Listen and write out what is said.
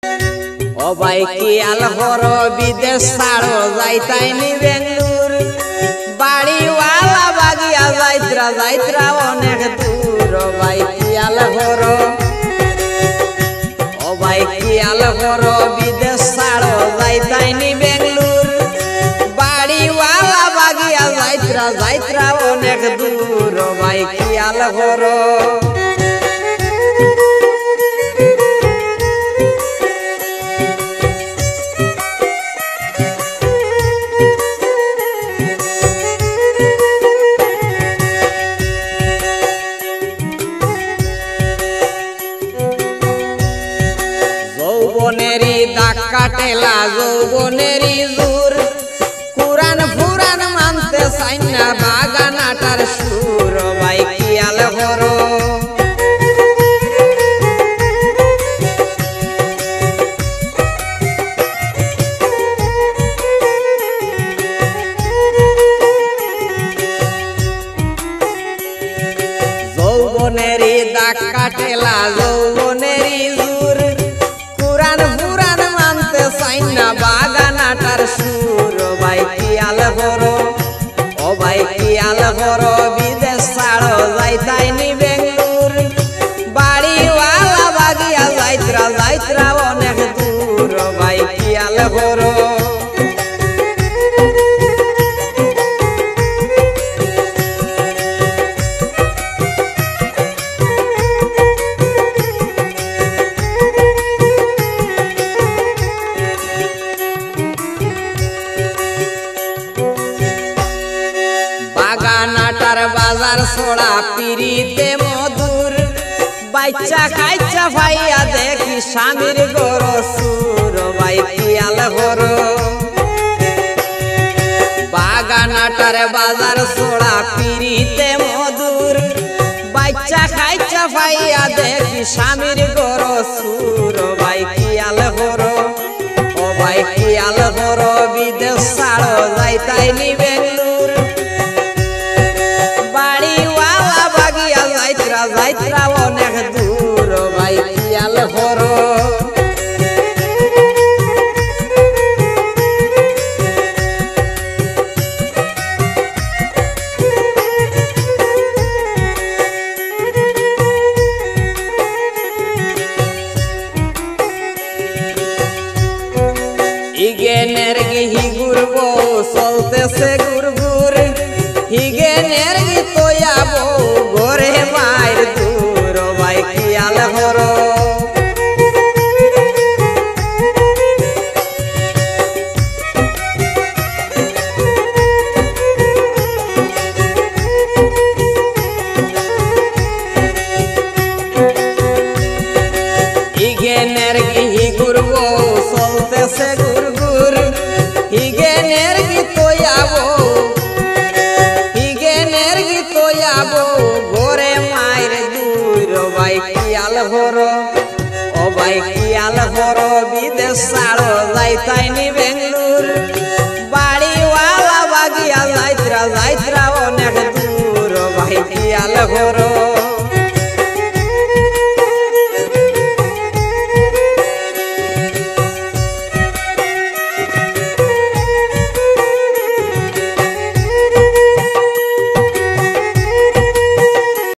ও ভাই কি আল হরো বিদেশ ছাড়ো যাইতাইনি বেঙ্গুর বাড়িওয়ালা বাগিয়া যাইত্রা অনেক দূর। ও ভাই কি আল হরো, ও ভাই কি আল হরো বিদেশ ছাড়ো যাইতাইনি বেঙ্গুর বাড়িওয়ালা বাগিয়া যাইত্রা অনেক দূর। ও ভাই কি আল হরো। যৌবনেরই দাগ কাটেলা যৌবনেরই জোর কুরান ফুরান মানতে চাই না বাগানাটার সুর। ভাই কি আল হরো, যৌবনেরই দাগ কাটেলা যৌবনেরই জোর কুরান ফুরান মানতে চাই না বাগানাটার সুর। ভাই কি আল হরো, ও ভাই কি আল হরো বিদেশ ছাড়ো যাইতাইনি বেঙ্গুর বাড়িওয়ালা বাগিয়া যাইত্রা অনেক দূর। ভাই কি আল হরো। বাগানাটার বাজার ছড়া পিরিতে মধুর বাচ্চা খাইচা ভাইয়া দেখি স্বামীর গর সুর। ভাই কি আল হরো, বাগানাটার বাজার ছড়া পিরিতে মধুর বাচ্চা খাইচা ভাইয়া দেখি স্বামীর গর সুর। ভাই কি আল হরো, ও ভাই কি আল হরো বিদেশ ছাড়ো যাইতাইনি বেঙ্গুর বাড়িওয়ালা বাগিয়া যাইত্রা অনেক দূর। ভাই কি আল হরো। হিগেনের গিহি ঘুরবো চলতেছে ঘুরঘুর হিগেনের গি তোয়াবো ঘরে মায়ের দূর। ভাই কি আল হরো, হিগেনের গিহি ঘুরবো চলতেছে ঘুরঘুর হিগেনের গি তোয়াবো ঘরে মায়ের দূর। ভাই কি আল হরো, ও ভাই কি আল হরো বিদেশ ছাড়ো যাইতাইনি বেঙ্গুর বাড়িওয়ালা বাগিয়া যাইত্রা অনেক দূর। ভাই কি আল হরো।